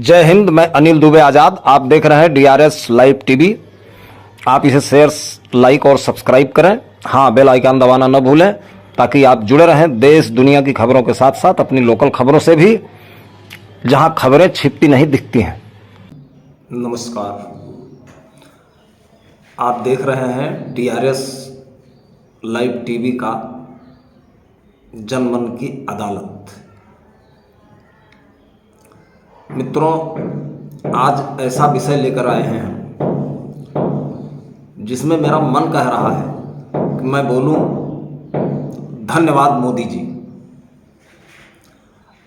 जय हिंद। मैं अनिल दुबे आज़ाद। आप देख रहे हैं डीआरएस लाइव टीवी। आप इसे शेयर, लाइक और सब्सक्राइब करें। हाँ, बेल आइकन दबाना न भूलें ताकि आप जुड़े रहें देश दुनिया की खबरों के साथ साथ अपनी लोकल खबरों से भी, जहां खबरें छिपती नहीं दिखती हैं। नमस्कार, आप देख रहे हैं डीआरएस लाइव टीवी का जनमन की अदालत। मित्रों, आज ऐसा विषय लेकर आए हैं जिसमें मेरा मन कह रहा है कि मैं बोलूं धन्यवाद मोदी जी।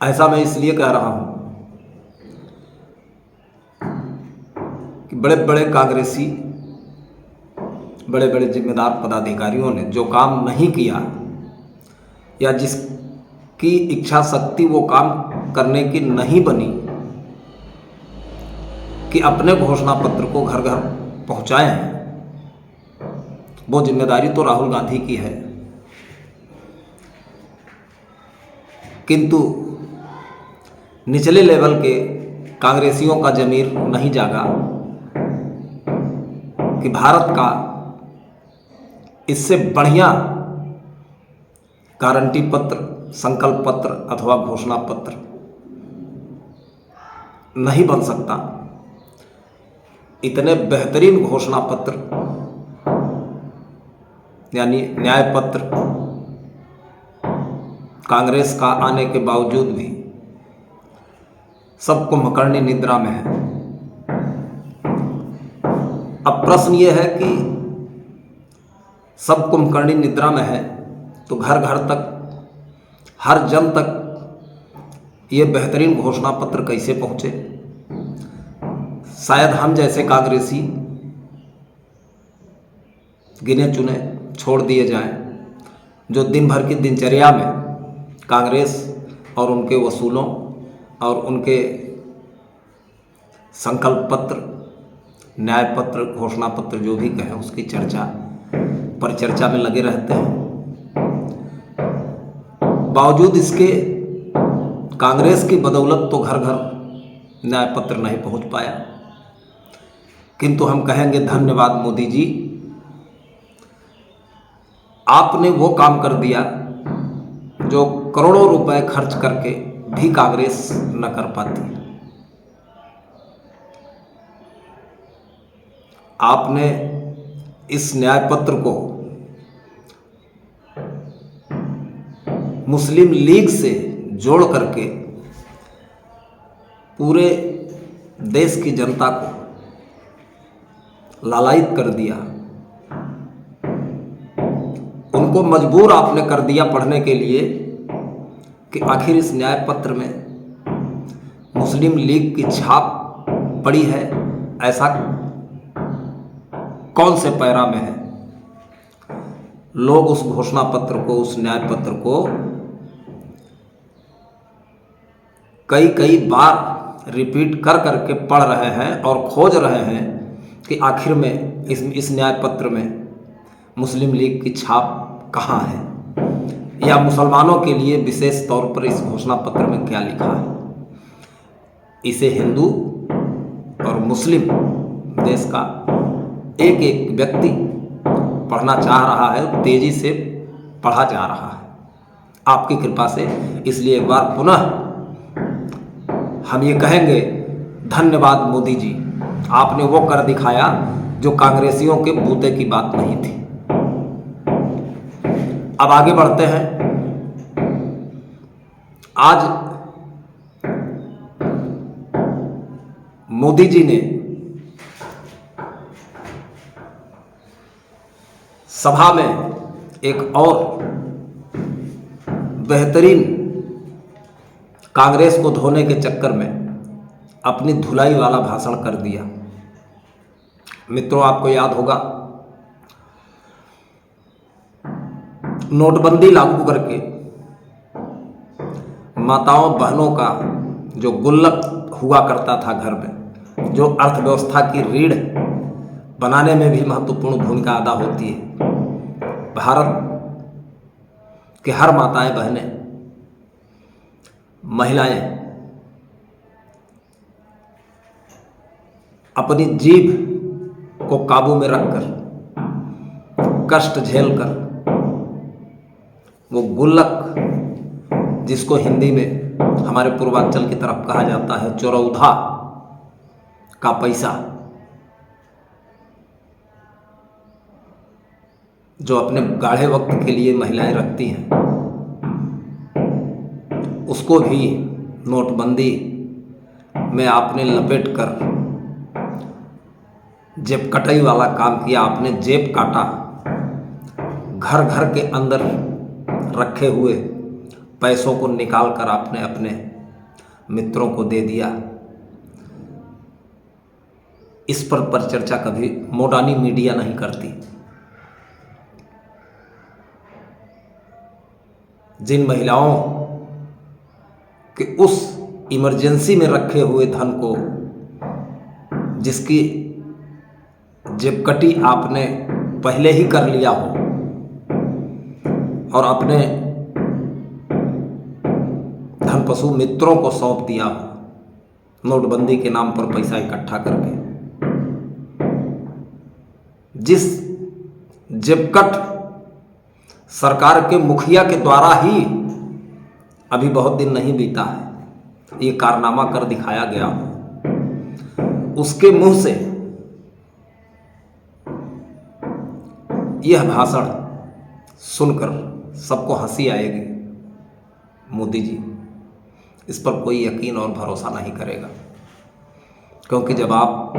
ऐसा मैं इसलिए कह रहा हूं कि बड़े बड़े कांग्रेसी, बड़े बड़े जिम्मेदार पदाधिकारियों ने जो काम नहीं किया या जिसकी इच्छा शक्ति वो काम करने की नहीं बनी कि अपने घोषणा पत्र को घर घर पहुंचाए हैं, वो जिम्मेदारी तो राहुल गांधी की है। किंतु निचले लेवल के कांग्रेसियों का ज़मीर नहीं जागा कि भारत का इससे बढ़िया गारंटी पत्र, संकल्प पत्र अथवा घोषणा पत्र नहीं बन सकता। इतने बेहतरीन घोषणा पत्र यानी न्याय पत्र कांग्रेस का आने के बावजूद भी सब कुंभकर्णी निद्रा में है। अब प्रश्न ये है कि सब कुंभकर्णी निद्रा में है तो घर घर तक, हर जन तक ये बेहतरीन घोषणा पत्र कैसे पहुंचे? शायद हम जैसे कांग्रेसी गिने चुने छोड़ दिए जाएं, जो दिन भर की दिनचर्या में कांग्रेस और उनके वसूलों और उनके संकल्प पत्र, न्याय पत्र, घोषणा पत्र जो भी कहें उसकी चर्चा परिचर्चा में लगे रहते हैं। बावजूद इसके कांग्रेस की बदौलत तो घर घर न्याय पत्र नहीं पहुंच पाया। किंतु हम कहेंगे धन्यवाद मोदी जी, आपने वो काम कर दिया जो करोड़ों रुपए खर्च करके भी कांग्रेस न कर पाती। आपने इस न्याय पत्र को मुस्लिम लीग से जोड़ करके पूरे देश की जनता को लालायित कर दिया। उनको मजबूर आपने कर दिया पढ़ने के लिए कि आखिर इस न्याय पत्र में मुस्लिम लीग की छाप पड़ी है, ऐसा कौन से पैरा में है। लोग उस घोषणा पत्र को, उस न्याय पत्र को कई कई बार रिपीट कर करके पढ़ रहे हैं और खोज रहे हैं कि आखिर में इस न्याय पत्र में मुस्लिम लीग की छाप कहाँ है, या मुसलमानों के लिए विशेष तौर पर इस घोषणा पत्र में क्या लिखा है। इसे हिंदू और मुस्लिम देश का एक एक व्यक्ति पढ़ना चाह रहा है, तेजी से पढ़ा जा रहा है आपकी कृपा से। इसलिए एक बार पुनः हम ये कहेंगे धन्यवाद मोदी जी, आपने वो कर दिखाया जो कांग्रेसियों के बूते की बात नहीं थी। अब आगे बढ़ते हैं। आज मोदी जी ने सभा में एक और बेहतरीन कांग्रेस को धोने के चक्कर में अपनी धुलाई वाला भाषण कर दिया। मित्रों, आपको याद होगा नोटबंदी लागू करके माताओं बहनों का जो गुल्लक हुआ करता था घर में, जो अर्थव्यवस्था की रीढ़ बनाने में भी महत्वपूर्ण भूमिका अदा होती है, भारत के हर माताएं बहनें, महिलाएं अपनी जीभ को काबू में रखकर, कष्ट झेलकर, वो गुल्लक जिसको हिंदी में हमारे पूर्वांचल की तरफ कहा जाता है चौरौधा का पैसा, जो अपने गाढ़े वक्त के लिए महिलाएं रखती हैं, उसको भी नोटबंदी में आपने लपेट कर जेब कटाई वाला काम किया। आपने जेब काटा, घर घर के अंदर रखे हुए पैसों को निकाल कर आपने अपने मित्रों को दे दिया। इस पर चर्चा कभी मोडानी मीडिया नहीं करती। जिन महिलाओं के उस इमरजेंसी में रखे हुए धन को, जिसकी जेबकटी आपने पहले ही कर लिया हो और अपने धनपशु मित्रों को सौंप दिया हो नोटबंदी के नाम पर पैसा इकट्ठा करके, जिस जेबकट सरकार के मुखिया के द्वारा ही अभी बहुत दिन नहीं बीता है ये कारनामा कर दिखाया गया हो, उसके मुंह से यह भाषण सुनकर सबको हंसी आएगी। मोदी जी इस पर कोई यकीन और भरोसा नहीं करेगा, क्योंकि जब आप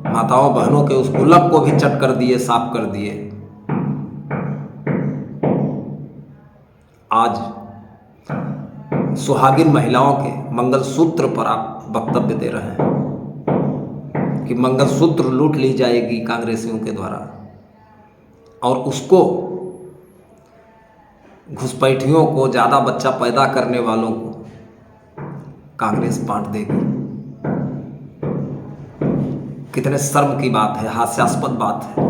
माताओं बहनों के उस गुल्लक को भी चट कर दिए, साफ कर दिए, आज सुहागिन महिलाओं के मंगलसूत्र पर आप वक्तव्य दे रहे हैं कि मंगलसूत्र लूट ली जाएगी कांग्रेसियों के द्वारा और उसको घुसपैठियों को, ज़्यादा बच्चा पैदा करने वालों को कांग्रेस बांट देगी। कितने शर्म की बात है, हास्यास्पद बात है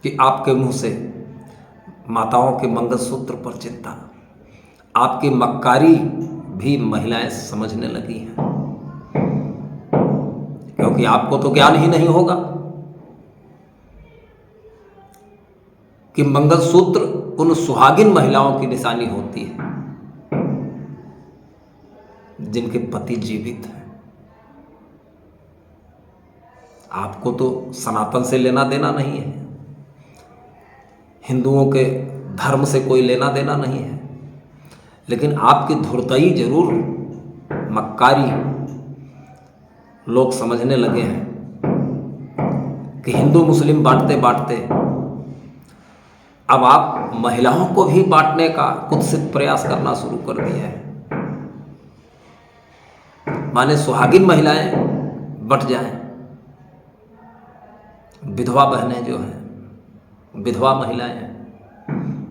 कि आपके मुंह से माताओं के मंगलसूत्र पर चिंता, आपकी मक्कारी भी महिलाएं समझने लगी हैं, क्योंकि आपको तो ज्ञान ही नहीं होगा कि मंगलसूत्र उन सुहागिन महिलाओं की निशानी होती है जिनके पति जीवित हैं। आपको तो सनातन से लेना देना नहीं है, हिंदुओं के धर्म से कोई लेना देना नहीं है, लेकिन आपकी धुरतई जरूर मक्कारी लोग समझने लगे हैं कि हिंदू मुस्लिम बांटते बांटते अब आप महिलाओं को भी बांटने का कुत्सित प्रयास करना शुरू कर दिया है। माने सुहागिन महिलाएं बट जाएं, विधवा बहनें जो हैं, विधवा महिलाएं हैं,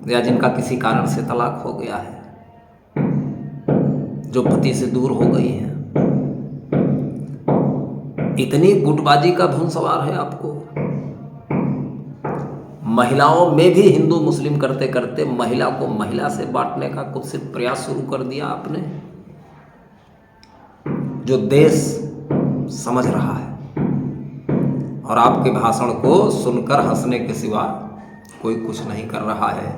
या जिनका किसी कारण से तलाक हो गया है, जो पति से दूर हो गई हैं, इतनी गुटबाजी का धुन सवार है आपको। महिलाओं में भी हिंदू मुस्लिम करते करते महिला को महिला से बांटने का कुत्सित प्रयास शुरू कर दिया आपने, जो देश समझ रहा है और आपके भाषण को सुनकर हंसने के सिवा कोई कुछ नहीं कर रहा है,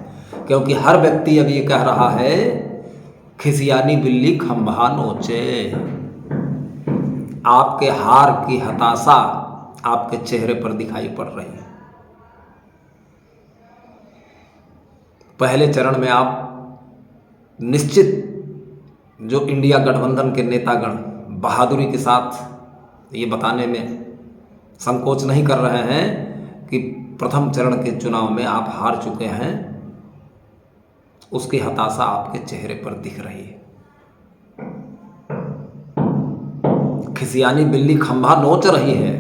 क्योंकि हर व्यक्ति अब ये कह रहा है खिसियानी बिल्ली खंभा नोचे। आपके हार की हताशा आपके चेहरे पर दिखाई पड़ रही है। पहले चरण में आप निश्चित जो इंडिया गठबंधन के नेतागण बहादुरी के साथ ये बताने में संकोच नहीं कर रहे हैं कि प्रथम चरण के चुनाव में आप हार चुके हैं, उसकी हताशा आपके चेहरे पर दिख रही है। खिसियानी बिल्ली खंभा नोच रही है,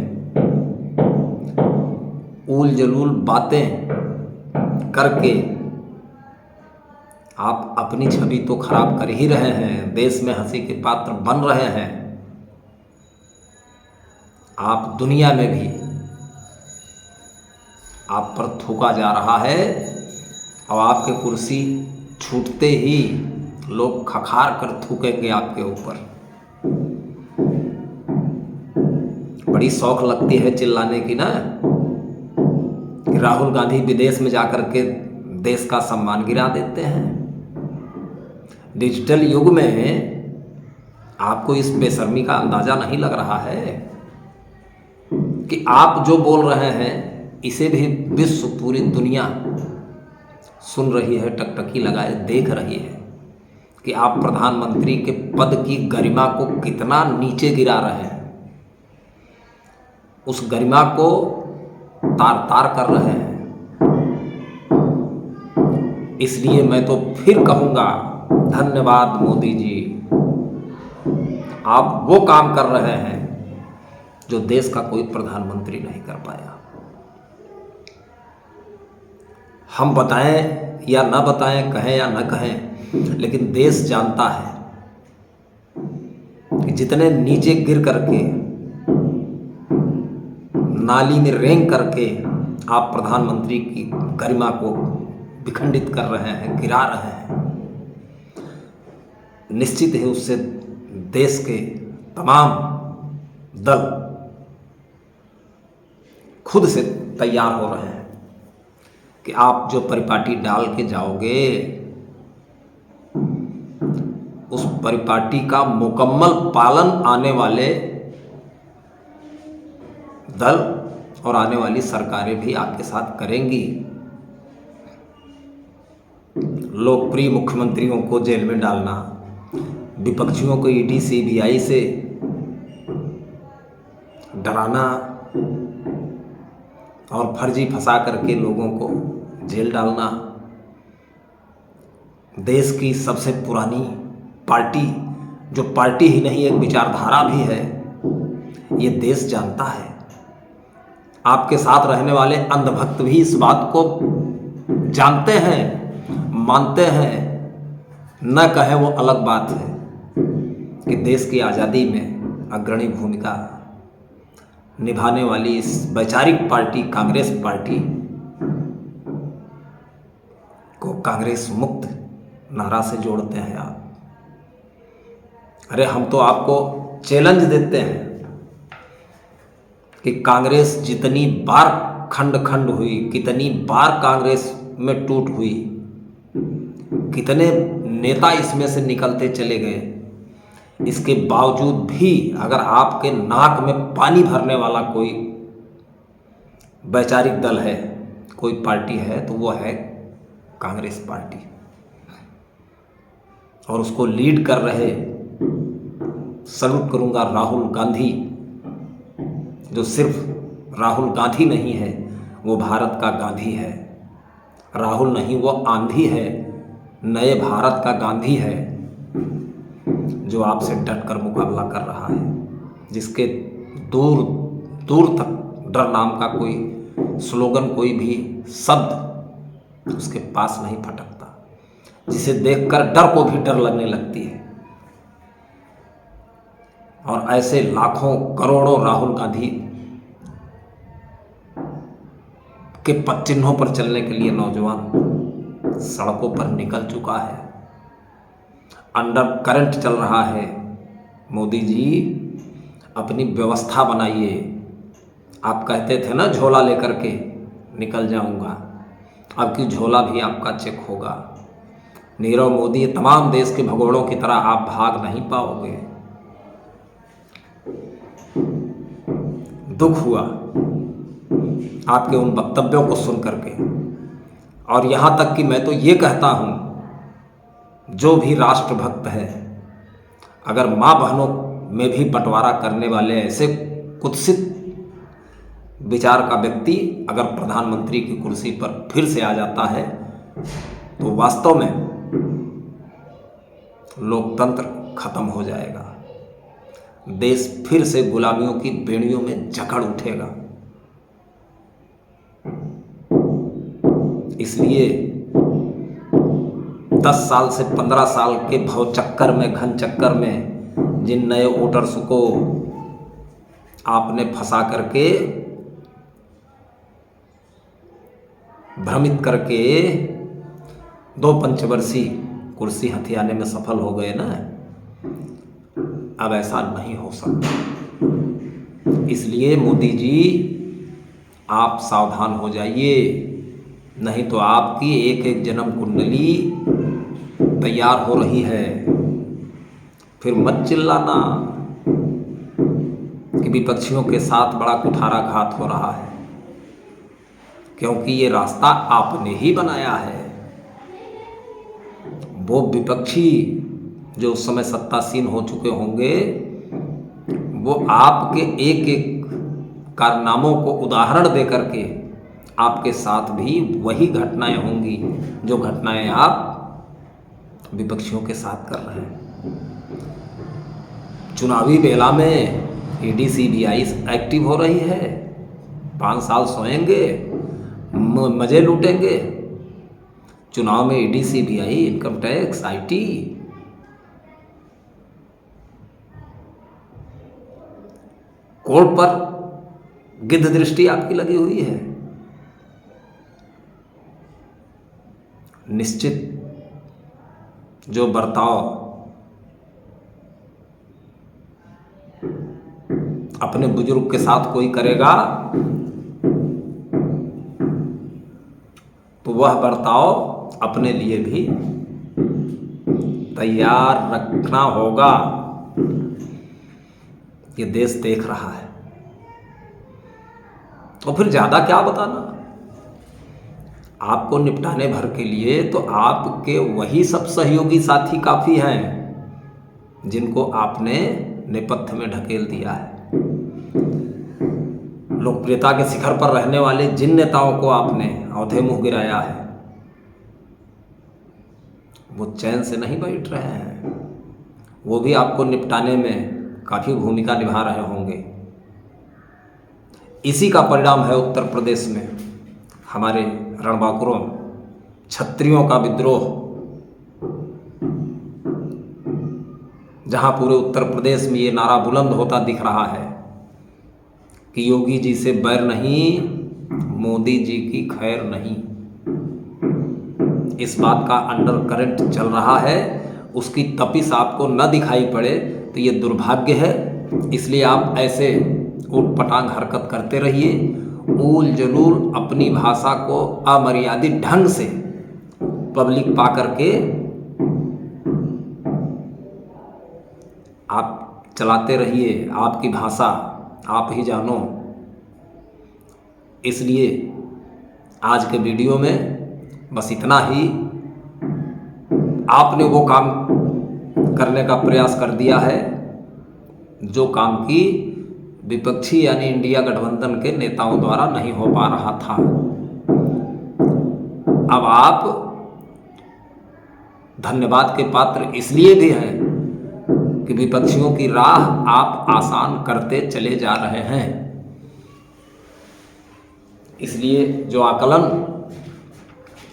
ऊल जलूल बातें करके आप अपनी छवि तो खराब कर ही रहे हैं, देश में हंसी के पात्र बन रहे हैं। आप दुनिया में भी आप पर थूका जा रहा है और आपके कुर्सी छूटते ही लोग खखार कर थूकेंगे आपके ऊपर। बड़ी शौक लगती है चिल्लाने की ना कि राहुल गांधी विदेश में जाकर के देश का सम्मान गिरा देते हैं। डिजिटल युग में आपको इस बेशर्मी का अंदाजा नहीं लग रहा है कि आप जो बोल रहे हैं इसे भी विश्व, पूरी दुनिया सुन रही है, टकटकी लगाए देख रही है कि आप प्रधानमंत्री के पद की गरिमा को कितना नीचे गिरा रहे हैं, उस गरिमा को तार तार कर रहे हैं। इसलिए मैं तो फिर कहूँगा, धन्यवाद मोदी जी, आप वो काम कर रहे हैं जो देश का कोई प्रधानमंत्री नहीं कर पाया। हम बताएं या ना बताएं, कहें या ना कहें, लेकिन देश जानता है कि जितने नीचे गिर करके, नाली में रेंग करके आप प्रधानमंत्री की गरिमा को विखंडित कर रहे हैं, गिरा रहे हैं, निश्चित है उससे देश के तमाम दल खुद से तैयार हो रहे हैं कि आप जो परिपाटी डाल के जाओगे उस परिपाटी का मुकम्मल पालन आने वाले दल और आने वाली सरकारें भी आपके साथ करेंगी। लोकप्रिय मुख्यमंत्रियों को जेल में डालना, विपक्षियों को ईडी सीबीआई से डराना और फर्जी फंसा करके लोगों को जेल डालना, देश की सबसे पुरानी पार्टी, जो पार्टी ही नहीं एक विचारधारा भी है, ये देश जानता है। आपके साथ रहने वाले अंधभक्त भी इस बात को जानते हैं, मानते हैं, न कहे वो अलग बात है कि देश की आज़ादी में अग्रणी भूमिका निभाने वाली इस वैचारिक पार्टी कांग्रेस पार्टी को कांग्रेस मुक्त नारा से जोड़ते हैं आप। अरे हम तो आपको चैलेंज देते हैं कि कांग्रेस जितनी बार खंड खंड हुई, कितनी बार कांग्रेस में टूट हुई, कितने नेता इसमें से निकलते चले गए, इसके बावजूद भी अगर आपके नाक में पानी भरने वाला कोई वैचारिक दल है, कोई पार्टी है, तो वो है कांग्रेस पार्टी। और उसको लीड कर रहे, सल्यूट करूंगा, राहुल गांधी, जो सिर्फ राहुल गांधी नहीं है, वो भारत का गांधी है। राहुल नहीं, वो आंधी है, नए भारत का गांधी है, जो आपसे डट कर मुकाबला कर रहा है, जिसके दूर दूर तक डर नाम का कोई स्लोगन, कोई भी शब्द उसके पास नहीं फटकता, जिसे देखकर डर को भी डर लगने लगती है। और ऐसे लाखों करोड़ों राहुल गांधी के पद चिन्हों पर चलने के लिए नौजवान सड़कों पर निकल चुका है। अंडर करंट चल रहा है। मोदी जी अपनी व्यवस्था बनाइए। आप कहते थे ना झोला लेकर के निकल जाऊंगा, अब की झोला भी आपका चेक होगा। नीरव मोदी, तमाम देश के भगोड़ों की तरह आप भाग नहीं पाओगे। दुख हुआ आपके उन वक्तव्यों को सुन करके। और यहाँ तक कि मैं तो ये कहता हूँ, जो भी राष्ट्रभक्त है, अगर माँ बहनों में भी बंटवारा करने वाले ऐसे कुत्सित विचार का व्यक्ति अगर प्रधानमंत्री की कुर्सी पर फिर से आ जाता है, तो वास्तव में लोकतंत्र खत्म हो जाएगा। देश फिर से गुलामियों की बेड़ियों में जकड़ उठेगा। इसलिए 10 साल से 15 साल के भव चक्कर में, घन चक्कर में जिन नए वोटर्स को आपने फंसा करके, भ्रमित करके 2 पंचवर्षीय कुर्सी हथियाने में सफल हो गए ना। अब ऐसा नहीं हो सकता। इसलिए मोदी जी आप सावधान हो जाइए, नहीं तो आपकी एक एक जन्म कुंडली तैयार हो रही है। फिर मत चिल्लाना कि विपक्षियों के साथ बड़ा कुठाराघात हो रहा है, क्योंकि ये रास्ता आपने ही बनाया है। वो विपक्षी जो उस समय सत्तासीन हो चुके होंगे, वो आपके एक एक कारनामों को उदाहरण दे करके आपके साथ भी वही घटनाएं होंगी जो घटनाएं आप विपक्षियों के साथ कर रहे हैं। चुनावी बेला में ईडी सीबीआई एक्टिव हो रही है, 5 साल सोएंगे, मजे लूटेंगे। चुनाव में ED CBI, income tax, IT, court पर गिद्ध दृष्टि आपकी लगी हुई है। निश्चित जो बर्ताव अपने बुजुर्ग के साथ कोई करेगा तो वह बर्ताव अपने लिए भी तैयार रखना होगा। ये देश देख रहा है। तो फिर ज़्यादा क्या बताना। आपको निपटाने भर के लिए तो आपके वही सब सहयोगी साथी काफ़ी हैं जिनको आपने नेपथ्य में ढकेल दिया है। लोकप्रियता के शिखर पर रहने वाले जिन नेताओं को आपने औंधे मुंह गिराया है, वो चैन से नहीं बैठ रहे हैं। वो भी आपको निपटाने में काफ़ी भूमिका निभा रहे होंगे। इसी का परिणाम है उत्तर प्रदेश में हमारे रणबांकुरों, क्षत्रियों का विद्रोह, जहां पूरे उत्तर प्रदेश में ये नारा बुलंद होता दिख रहा है कि योगी जी से बैर नहीं, मोदी जी की खैर नहीं। इस बात का अंडर करंट चल रहा है। उसकी तपिश आपको न दिखाई पड़े तो ये दुर्भाग्य है। इसलिए आप ऐसे ऊटपटांग हरकत करते रहिए, ऊल जलूल अपनी भाषा को अमर्यादित ढंग से पब्लिक पा करके आप चलाते रहिए। आपकी भाषा आप ही जानो। इसलिए आज के वीडियो में बस इतना ही। आपने वो काम करने का प्रयास कर दिया है जो काम की विपक्षी यानी इंडिया गठबंधन के नेताओं द्वारा नहीं हो पा रहा था। अब आप धन्यवाद के पात्र इसलिए भी हैं कि विपक्षियों की राह आप आसान करते चले जा रहे हैं। इसलिए जो आकलन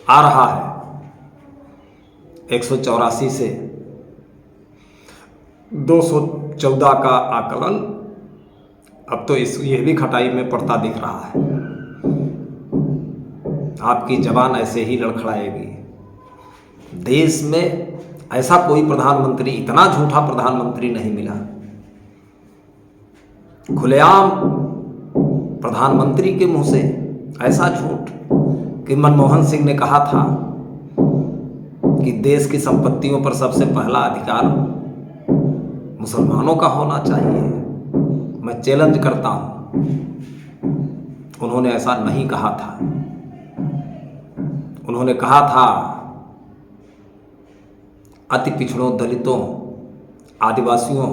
आ रहा है 184 से 214 का आकलन, अब तो ये भी खटाई में पड़ता दिख रहा है। आपकी जबान ऐसे ही लड़खड़ाएगी। देश में ऐसा कोई प्रधानमंत्री, इतना झूठा प्रधानमंत्री नहीं मिला। खुलेआम प्रधानमंत्री के मुंह से ऐसा झूठ कि मनमोहन सिंह ने कहा था कि देश की संपत्तियों पर सबसे पहला अधिकार मुसलमानों का होना चाहिए। मैं चैलेंज करता हूं, उन्होंने ऐसा नहीं कहा था। उन्होंने कहा था अति पिछड़ों, दलितों, आदिवासियों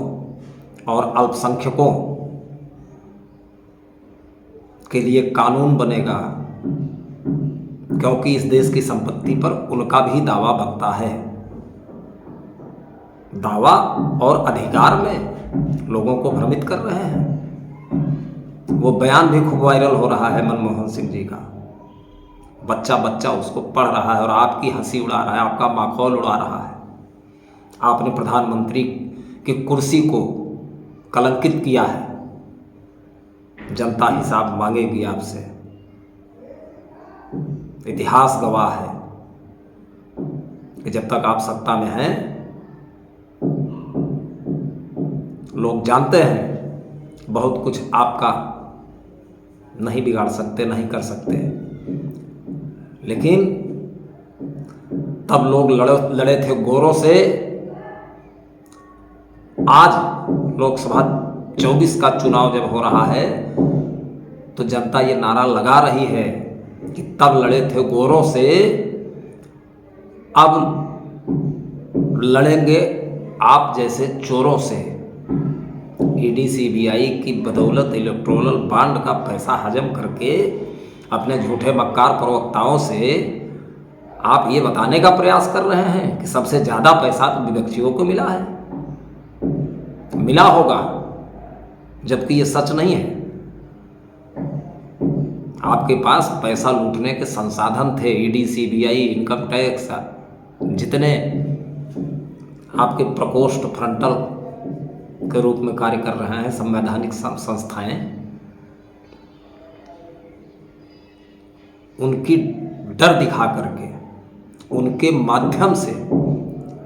और अल्पसंख्यकों के लिए कानून बनेगा, क्योंकि इस देश की संपत्ति पर उनका भी दावा बनता है। दावा और अधिकार में लोगों को भ्रमित कर रहे हैं। वो बयान भी खूब वायरल हो रहा है मनमोहन सिंह जी का। बच्चा बच्चा उसको पढ़ रहा है और आपकी हंसी उड़ा रहा है, आपका माखौल उड़ा रहा है। आपने प्रधानमंत्री की कुर्सी को कलंकित किया है। जनता हिसाब मांगेगी आपसे। इतिहास गवाह है। कि जब तक आप सत्ता में हैं, लोग जानते हैं बहुत कुछ आपका नहीं बिगाड़ सकते, नहीं कर सकते, लेकिन तब लोग लड़े थे गोरों से। आज लोकसभा 24 का चुनाव जब हो रहा है तो जनता ये नारा लगा रही है कि तब लड़े थे गोरों से, अब लड़ेंगे आप जैसे चोरों से। ईडी सीबीआई की बदौलत इलेक्टोरल बॉन्ड का पैसा हजम करके अपने झूठे मक्कार प्रवक्ताओं से आप ये बताने का प्रयास कर रहे हैं कि सबसे ज़्यादा पैसा तो विपक्षियों को मिला है, मिला होगा, जबकि ये सच नहीं है। आपके पास पैसा लूटने के संसाधन थे। ईडी सीबीआई इनकम टैक्स जितने आपके प्रकोष्ठ फ्रंटल के रूप में कार्य कर रहे हैं संवैधानिक संस्थाएं, उनकी डर दिखा करके उनके माध्यम से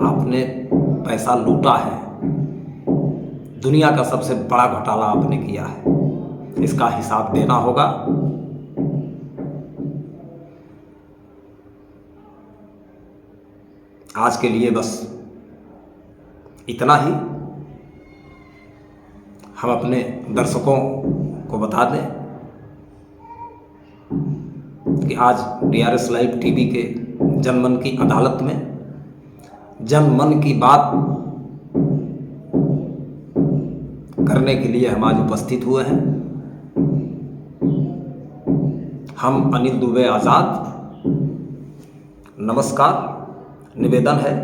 आपने पैसा लूटा है। दुनिया का सबसे बड़ा घोटाला आपने किया है, इसका हिसाब देना होगा। आज के लिए बस इतना ही। हम अपने दर्शकों को बता दें कि आज DRS लाइव टीवी के जनमन की अदालत में जनमन की बात करने के लिए हम आज उपस्थित हुए हैं। हम अनिल दुबे आज़ाद। नमस्कार। निवेदन है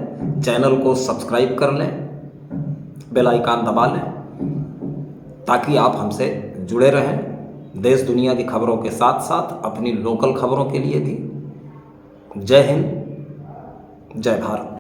चैनल को सब्सक्राइब कर लें, बेल आइकन दबा लें ताकि आप हमसे जुड़े रहें देश दुनिया की खबरों के साथ साथ अपनी लोकल खबरों के लिए भी। जय हिंद, जय भारत।